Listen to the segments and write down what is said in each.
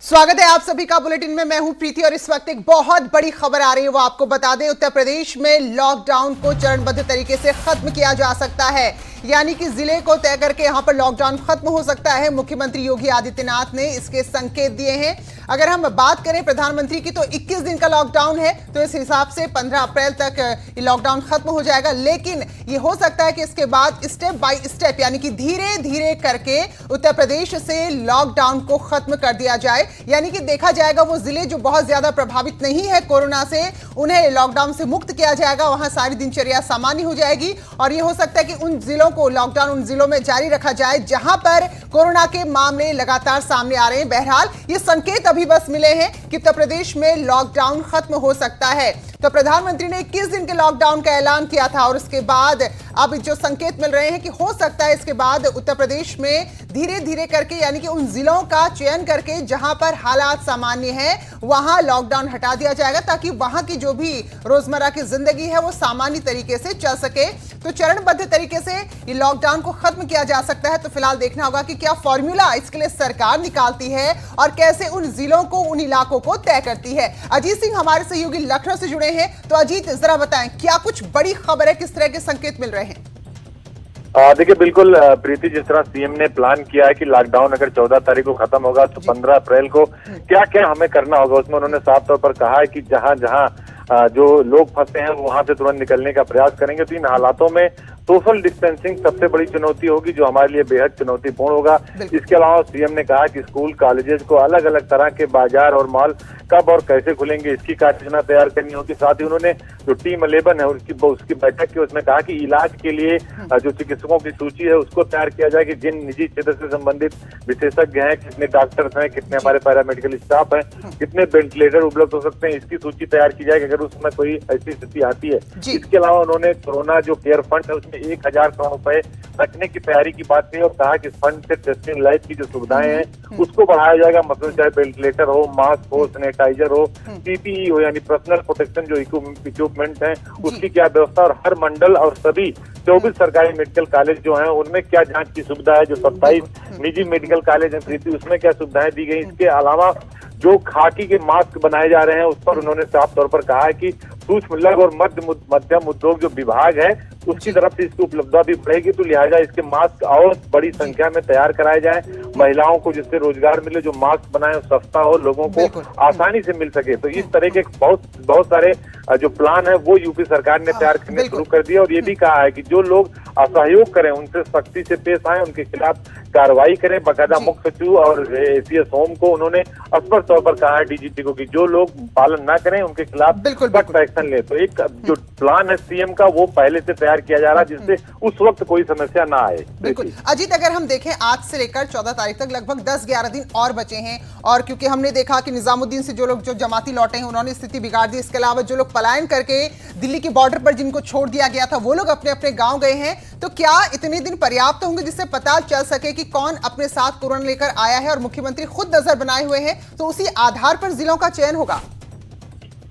स्वागत है आप सभी का बुलेटिन में। मैं हूं प्रीति और इस वक्त एक बहुत बड़ी खबर आ रही है, वो आपको बता दें। उत्तर प्रदेश में लॉकडाउन को चरणबद्ध तरीके से खत्म किया जा सकता है, यानी कि जिले को तय करके यहां पर लॉकडाउन खत्म हो सकता है। मुख्यमंत्री योगी आदित्यनाथ ने इसके संकेत दिए हैं। अगर हम बात करें प्रधानमंत्री की, तो 21 दिन का लॉकडाउन है, तो इस हिसाब से 15 अप्रैल तक ये लॉकडाउन खत्म हो जाएगा। लेकिन ये हो सकता है कि इसके बाद स्टेप बाय स्टेप, यानी कि धीरे धीरे करके उत्तर प्रदेश से लॉकडाउन को खत्म कर दिया जाए। यानी कि देखा जाएगा वो जिले जो बहुत ज्यादा प्रभावित नहीं है कोरोना से, उन्हें लॉकडाउन से मुक्त किया जाएगा। वहां सारी दिनचर्या सामान्य हो जाएगी और ये हो सकता है कि उन जिलों को लॉकडाउन उन जिलों में जारी रखा जाए जहां पर कोरोना के मामले लगातार सामने आ रहे हैं। बहरहाल ये संकेत अभी बस मिले हैं कि उत्तर प्रदेश में लॉकडाउन खत्म हो सकता है। तो प्रधानमंत्री ने 21 दिन के लॉकडाउन का ऐलान किया था और उसके बाद अब जो संकेत मिल रहे हैं कि हो सकता है इसके बाद उत्तर प्रदेश में धीरे धीरे करके, यानी कि उन जिलों का चयन करके जहां पर हालात सामान्य है, वहां लॉकडाउन हटा दिया जाएगा, ताकि वहां की जो भी रोजमर्रा की जिंदगी है वो सामान्य तरीके से चल सके। तो चरणबद्ध तरीके से ये लॉकडाउन को खत्म किया जा सकता है। तो फिलहाल देखना होगा कि क्या फॉर्मूला इसके लिए सरकार निकालती है और कैसे उन जिलों को, उन इलाकों को तय करती है। अजीत सिंह हमारे सहयोगी लखनऊ से जुड़े हैं। तो अजीत, जरा बताएं, क्या कुछ बड़ी खबर है, किस तरह के संकेत मिल रहे हैं? देखिए, बिल्कुल प्रीति, जिस तरह सीएम ने प्लान किया है कि लॉकडाउन अगर 14 तारीख को खत्म होगा तो 15 अप्रैल को क्या क्या हमें करना होगा, उसमें उन्होंने साफ तौर पर कहा है कि जहां जहां जो लोग फंसे हैं वहां से तुरंत निकलने का प्रयास करेंगे। तो इन हालातों में सोशल डिस्टेंसिंग सबसे बड़ी चुनौती होगी, जो हमारे लिए बेहद चुनौतीपूर्ण होगा। इसके अलावा सीएम ने कहा कि स्कूल कॉलेजेस को अलग अलग तरह के बाजार और मॉल कब और कैसे खुलेंगे, इसकी कार्य योजना तैयार करनी होगी। साथ ही उन्होंने जो टीम 11 है उसकी बैठक की, उसमें कहा कि इलाज के लिए जो चिकित्सकों की सूची है उसको तैयार किया जाए कि जिन निजी क्षेत्र से संबंधित विशेषज्ञ हैं, कितने डॉक्टर्स हैं, कितने हमारे पैरामेडिकल स्टाफ हैं, कितने वेंटिलेटर उपलब्ध हो सकते हैं, इसकी सूची तैयार की जाए अगर उसमें कोई ऐसी स्थिति आती है। इसके अलावा उन्होंने कोरोना जो केयर फंड है उसमें 1000 करोड़ रुपए रखने की तैयारी की बात की और कहा कि इस फंड से टेस्टिंग लैब की जो सुविधाएं हैं उसको बढ़ाया जाएगा। मतलब चाहे वेंटिलेटर हो, मास्क हो, सैनिटाइजर हो, पीपीई हो, यानी पर्सनल प्रोटेक्शन जो इक्विपमेंट हैं उसकी क्या व्यवस्था, और हर मंडल और सभी 24 सरकारी मेडिकल कॉलेज जो हैं उनमें क्या जांच की सुविधा है, जो 27 निजी मेडिकल कॉलेज हैं प्रीति उसमें क्या सुविधाएं दी गई। इसके अलावा जो खाकी के मास्क बनाए जा रहे हैं उस पर उन्होंने साफ तौर पर कहा है कि सूक्ष्म, लघु और मध्यम उद्योग जो विभाग है उसकी तरफ से इसकी उपलब्धता भी बढ़ेगी। तो लिहाजा इसके मास्क और बड़ी संख्या में तैयार कराए जाए, महिलाओं को जिससे रोजगार मिले, जो मास्क बनाए सस्ता हो, लोगों को आसानी से मिल सके। तो इस तरह के बहुत सारे जो प्लान है वो यूपी सरकार ने तैयार करने शुरू कर दिया और ये भी कहा है कि जो लोग असहयोग करें उनसे सख्ती से पेश आए, उनके खिलाफ कार्रवाई करें। बाकायदा मुख्य सचिव और एसीएस होम को उन्होंने स्पष्ट तौर पर कहा है, डीजीपी को, कि जो लोग पालन ना करें उनके खिलाफ सख्त एक्शन ले। तो एक जो प्लान है सीएम का वो पहले से तैयार किया जा रहा है जिससे उस वक्त कोई समस्या ना आए। बिल्कुल अजीत, अगर हम देखें आज से लेकर 14 तारीख तक लगभग 10-11 दिन और बचे हैं, और क्योंकि हमने देखा कि निजामुद्दीन से जो लोग जो जमाती लौटे हैं उन्होंने स्थिति बिगाड़ दी। इसके अलावा जो लोग पलायन करके दिल्ली की बॉर्डर पर जिनको छोड़ दिया गया था वो लोग अपने अपने गांव गए हैं। तो क्या इतने दिन पर्याप्त होंगे जिससे पता चल सके कि कौन अपने साथ कोरोना लेकर आया है, और मुख्यमंत्री खुद नजर बनाए हुए हैं, तो उसी आधार पर जिलों का चयन होगा?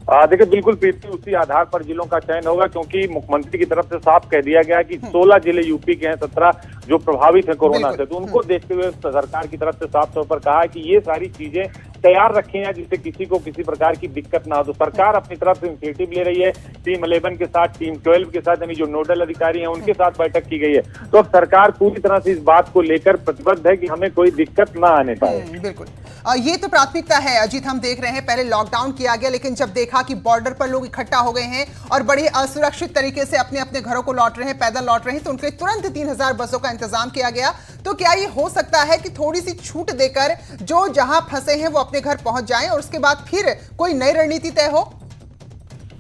देखिए, बिल्कुल प्रीति, उसी आधार पर जिलों का चयन होगा, क्योंकि मुख्यमंत्री की तरफ से साफ कह दिया गया कि 16 जिले यूपी के हैं, 17 जो प्रभावित है कोरोना से। तो उनको देखते हुए सरकार की तरफ से साफ तौर पर कहा है कि ये सारी चीजें तैयार रखी हैं जिससे किसी को किसी प्रकार की दिक्कत ना हो। तो सरकार अपनी तरफ से इनिशिएटिव ले रही है, टीम 11 के साथ, टीम 12 के साथ, यानी जो नोडल अधिकारी हैं उनके साथ बैठक की गई है। तो अब सरकार पूरी तरह से इस बात को लेकर प्रतिबद्ध है कि हमें कोई दिक्कत ना आने पाए। बिल्कुल, ये तो प्राथमिकता है अजीत। हम देख रहे हैं पहले लॉकडाउन किया गया, लेकिन जब देखा कि बॉर्डर पर लोग इकट्ठा हो गए हैं और बड़े असुरक्षित तरीके से अपने अपने घरों को लौट रहे हैं, पैदल लौट रहे हैं, तो उनके तुरंत 3000 बसों का इंतजाम किया गया। तो क्या ये हो सकता है कि थोड़ी सी छूट देकर जो जहां फंसे हैं वो अपने घर पहुंच जाएं और उसके बाद फिर कोई नई रणनीति तय हो?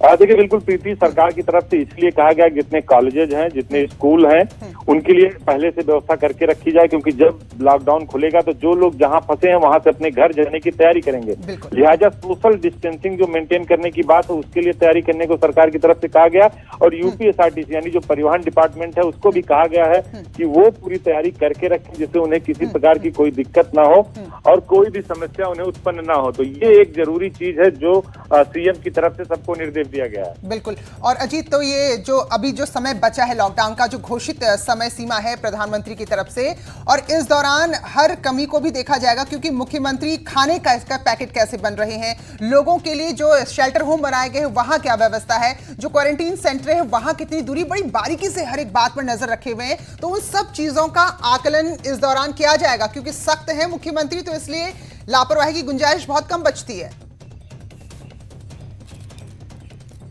देखिए, बिल्कुल प्रीति, सरकार की तरफ से इसलिए कहा गया जितने कॉलेजेस हैं, जितने स्कूल हैं, उनके लिए पहले से व्यवस्था करके रखी जाए, क्योंकि जब लॉकडाउन खुलेगा तो जो लोग जहां फंसे हैं वहां से अपने घर जाने की तैयारी करेंगे। लिहाजा सोशल डिस्टेंसिंग जो मेंटेन करने की बात है उसके लिए तैयारी करने को सरकार की तरफ से कहा गया। और यूपीएसआरटीसी यानी जो परिवहन डिपार्टमेंट है उसको भी कहा गया है कि वो पूरी तैयारी करके रखें जिससे उन्हें किसी प्रकार की कोई दिक्कत ना हो और कोई भी समस्या उन्हें उत्पन्न ना हो। तो ये एक जरूरी चीज है जो सीएम की तरफ से सबको निर्देश निर्देश दिया गया है। बिल्कुल। और अजीत, तो ये जो अभी जो समय बचा है लॉकडाउन का, जो घोषित समय सीमा है प्रधानमंत्री की तरफ से, और इस दौरान हर कमी को भी देखा जाएगा, क्योंकि मुख्यमंत्री खाने का इसका पैकेट कैसे बन रहे हैं, लोगों के लिए जो शेल्टर होम बनाए गए हैं वहां क्या व्यवस्था है, जो क्वारंटीन सेंटर है वहां कितनी दूरी, बड़ी बारीकी से हर एक बात पर नजर रखे हुए हैं। तो उन सब चीजों का आकलन इस दौरान किया जाएगा, क्योंकि सख्त है मुख्यमंत्री, तो इसलिए लापरवाही की गुंजाइश बहुत कम बचती है।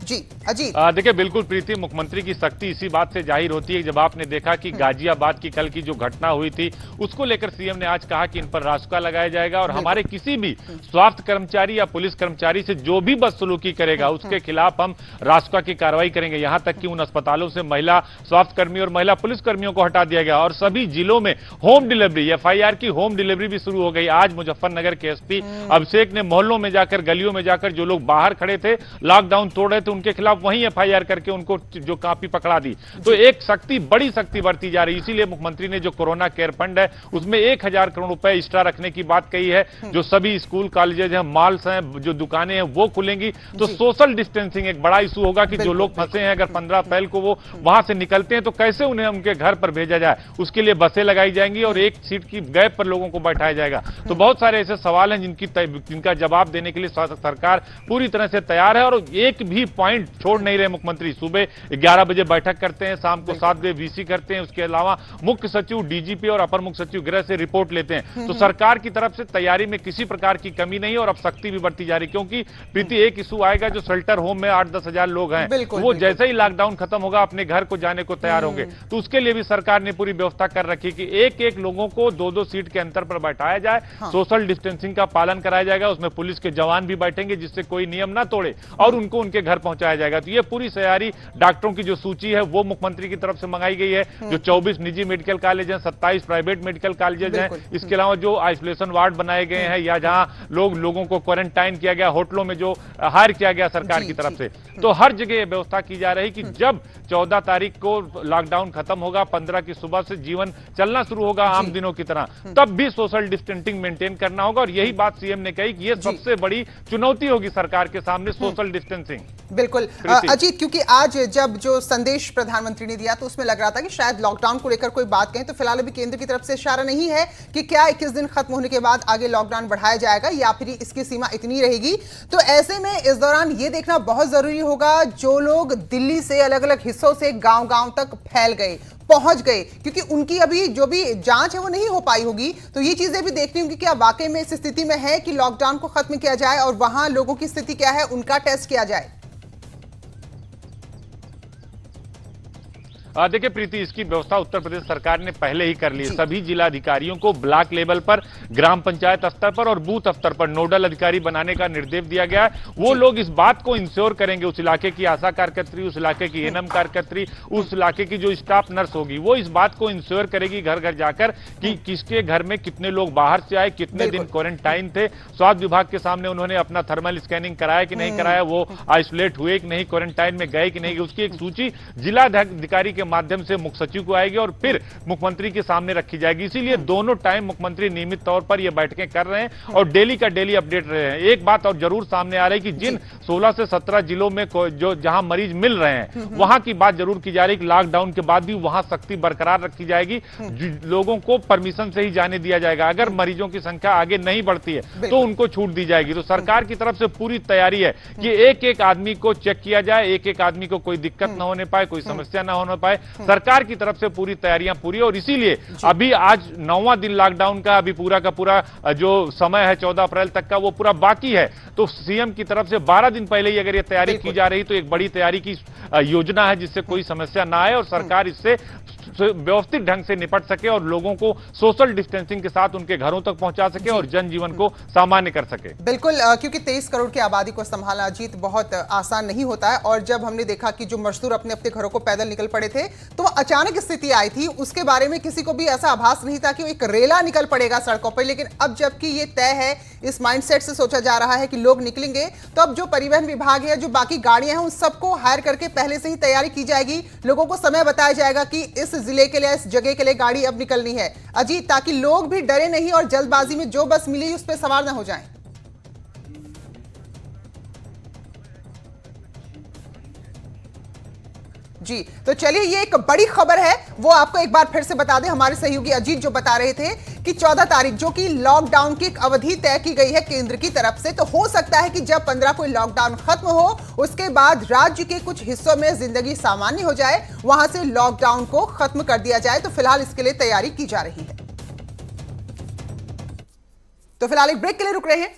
जी अजीत। देखिए, बिल्कुल प्रीति, मुख्यमंत्री की सख्ती इसी बात से जाहिर होती है जब आपने देखा कि गाजियाबाद की कल की जो घटना हुई थी उसको लेकर सीएम ने आज कहा कि इन पर रासुका लगाया जाएगा और हमारे किसी भी स्वास्थ्य कर्मचारी या पुलिस कर्मचारी से जो भी बदसलूकी करेगा उसके खिलाफ हम रासुका की कार्रवाई करेंगे। यहां तक कि उन अस्पतालों से महिला स्वास्थ्य कर्मी और महिला पुलिस कर्मियों को हटा दिया गया और सभी जिलों में होम डिलीवरी, एफआईआर की होम डिलीवरी भी शुरू हो गई। आज मुजफ्फरनगर के एसपी अभिषेक ने मोहल्लों में जाकर, गलियों में जाकर जो लोग बाहर खड़े थे, लॉकडाउन तोड़ रहे थे, उनके खिलाफ वहीं एफआईआर करके उनको जो कापी पकड़ा दी। तो एक सख्ती, बड़ी सख्ती बरती जा रही है। इसीलिए मुख्यमंत्री ने जो कोरोना केयर फंड है उसमें 1000 करोड़ रुपए एक्स्ट्रा रखने की बात कही है। जो सभी स्कूल कॉलेजेस हैं, मॉल्स हैं, जो दुकानें हैं वो खुलेंगी। तो सोशल डिस्टेंसिंग एक बड़ा इशू होगा कि जो लोग फंसे हैं, अगर 15 अप्रैल को वो वहां से निकलते हैं तो कैसे उन्हें उनके घर पर भेजा जाए, उसके लिए बसें लगाई जाएंगी और एक सीट की गैप पर लोगों को बैठाया जाएगा। तो बहुत सारे ऐसे सवाल हैं जिनका जवाब देने के लिए सरकार पूरी तरह से तैयार है और एक भी पॉइंट छोड़ नहीं रहे मुख्यमंत्री। सुबह 11 बजे बैठक करते हैं, शाम को 7 बजे वीसी करते हैं, उसके अलावा मुख्य सचिव, डीजीपी और अपर मुख्य सचिव गृह से रिपोर्ट लेते हैं। तो सरकार की तरफ से तैयारी में किसी प्रकार की कमी नहीं और अब सख्ती भी बढ़ती जा रही, क्योंकि प्रीति एक इशू आएगा, जो शेल्टर होम में 8-10 हजार लोग हैं वो जैसे ही लॉकडाउन खत्म होगा अपने घर को जाने को तैयार होंगे। तो उसके लिए भी सरकार ने पूरी व्यवस्था कर रखी कि एक लोगों को 2-2 सीट के अंतर पर बैठाया जाए, सोशल डिस्टेंसिंग का पालन कराया जाएगा, उसमें पुलिस के जवान भी बैठेंगे जिससे कोई नियम ना तोड़े और उनको उनके घर पहुंचाया जाएगा। तो ये पूरी तैयारी, डॉक्टरों की जो सूची है वो मुख्यमंत्री की तरफ से मंगाई गई है। जो 24 निजी मेडिकल कॉलेज हैं, 27 प्राइवेट मेडिकल कॉलेजेस हैं, इसके अलावा जो आइसोलेशन वार्ड बनाए गए हैं या जहां लोगों को क्वारंटाइन किया गया, होटलों में जो हायर किया गया सरकार की तरफ से, तो हर जगह व्यवस्था की जा रही कि जब 14 तारीख को लॉकडाउन खत्म होगा, 15 की सुबह से जीवन चलना शुरू होगा आम दिनों की तरह, तब भी सोशल डिस्टेंसिंग मेंटेन करना होगा। और यही बात सीएम ने कही कि यह सबसे बड़ी चुनौती होगी सरकार के सामने, सोशल डिस्टेंसिंग। बिल्कुल अजीत, क्योंकि आज जब जो संदेश प्रधानमंत्री ने दिया तो उसमें लग रहा था कि शायद लॉकडाउन को लेकर कोई बात कहें, तो फिलहाल अभी केंद्र की तरफ से इशारा नहीं है कि क्या 21 दिन खत्म होने के बाद आगे लॉकडाउन बढ़ाया जाएगा या फिर इसकी सीमा इतनी रहेगी। तो ऐसे में इस दौरान ये देखना बहुत जरूरी होगा, जो लोग दिल्ली से अलग अलग हिस्सों से गांव-गांव तक फैल गए, पहुंच गए, क्योंकि उनकी अभी जो भी जांच है वो नहीं हो पाई होगी, तो ये चीजें भी देखनी होंगी क्या वाकई में इस स्थिति में है कि लॉकडाउन को खत्म किया जाए और वहां लोगों की स्थिति क्या है उनका टेस्ट किया जाए। देखिए प्रीति, इसकी व्यवस्था उत्तर प्रदेश सरकार ने पहले ही कर ली है। सभी जिलाधिकारियों को ब्लॉक लेवल पर, ग्राम पंचायत स्तर पर और बूथ स्तर पर नोडल अधिकारी बनाने का निर्देश दिया गया है। वो लोग इस बात को इंश्योर करेंगे, उस इलाके की आशा कार्यकर्त्री, उस इलाके की एएनएम कार्यकर्त्री, उस इलाके की जो स्टाफ नर्स होगी, वो इस बात को इंश्योर करेगी घर घर जाकर कि किसके घर में कितने लोग बाहर से आए, कितने दिन क्वारंटाइन थे। स्वास्थ्य विभाग के सामने उन्होंने अपना थर्मल स्कैनिंग कराया कि नहीं कराया, वो आइसोलेट हुए कि नहीं, क्वारंटाइन में गए कि नहीं, उसकी एक सूची जिलाधिकारी के माध्यम से मुख्य सचिव को आएगी और फिर मुख्यमंत्री के सामने रखी जाएगी। इसीलिए दोनों टाइम मुख्यमंत्री नियमित तौर पर ये बैठकें कर रहे हैं और डेली का डेली अपडेट रहे हैं। एक बात और जरूर सामने आ रही है कि जिन 16 से 17 जिलों में जो जहां मरीज मिल रहे हैं वहां की बात जरूर की जा रही है कि लॉकडाउन के बाद भी वहां सख्ती बरकरार रखी जाएगी, लोगों को परमिशन से ही जाने दिया जाएगा। अगर मरीजों की संख्या आगे नहीं बढ़ती है तो उनको छूट दी जाएगी। तो सरकार की तरफ से पूरी तैयारी है कि एक आदमी को चेक किया जाए, एक आदमी को कोई दिक्कत न होने पाए, कोई समस्या न होने पाए। सरकार की तरफ से पूरी तैयारियां पूरी, और इसीलिए अभी आज 9वां दिन लॉकडाउन का अभी पूरा का पूरा जो समय है 14 अप्रैल तक का वो पूरा बाकी है। तो सीएम की तरफ से 12 दिन पहले ही अगर ये तैयारी की जा रही तो एक बड़ी तैयारी की योजना है जिससे कोई समस्या ना आए और सरकार इससे व्यवस्थित ढंग से निपट सके और लोगों को सोशल डिस्टेंसिंग के साथ उनके घरों तक पहुंचा सके और जनजीवन को सामान्य कर सके। बिल्कुल, क्योंकि 23 करोड़ की आबादी को संभालना अजीत बहुत आसान नहीं होता है। और जब हमने देखा कि जो मजदूर अपने अपने घरों को पैदल निकल पड़े थे तो वो अचानक स्थिति आई थी, उसके बारे में किसी को भी ऐसा आभास नहीं था कि वो एक रेला निकल पड़ेगा सड़कों पर। लेकिन अब जबकि ये तय है, इस माइंडसेट से सोचा जा रहा है कि लोग निकलेंगे, तो अब जो परिवहन विभाग है, जो बाकी गाड़ियां हैं, उन सबको हायर करके पहले से ही तैयारी की जाएगी। लोगों को समय बताया जाएगा कि इस जिले के लिए, इस जगह के लिए गाड़ी अब निकलनी है अजीत, ताकि लोग भी डरे नहीं और जल्दबाजी में जो बस मिली उस पर सवार ना हो जाएं। जी, तो चलिए ये एक बड़ी खबर है, वो आपको एक बार फिर से बता दें। हमारे सहयोगी अजीत जो बता रहे थे कि 14 तारीख जो कि लॉकडाउन की एक अवधि तय की गई है केंद्र की तरफ से, तो हो सकता है कि जब 15 को लॉकडाउन खत्म हो उसके बाद राज्य के कुछ हिस्सों में जिंदगी सामान्य हो जाए, वहां से लॉकडाउन को खत्म कर दिया जाए। तो फिलहाल इसके लिए तैयारी की जा रही है। तो फिलहाल एक ब्रेक के लिए रुक रहे हैं।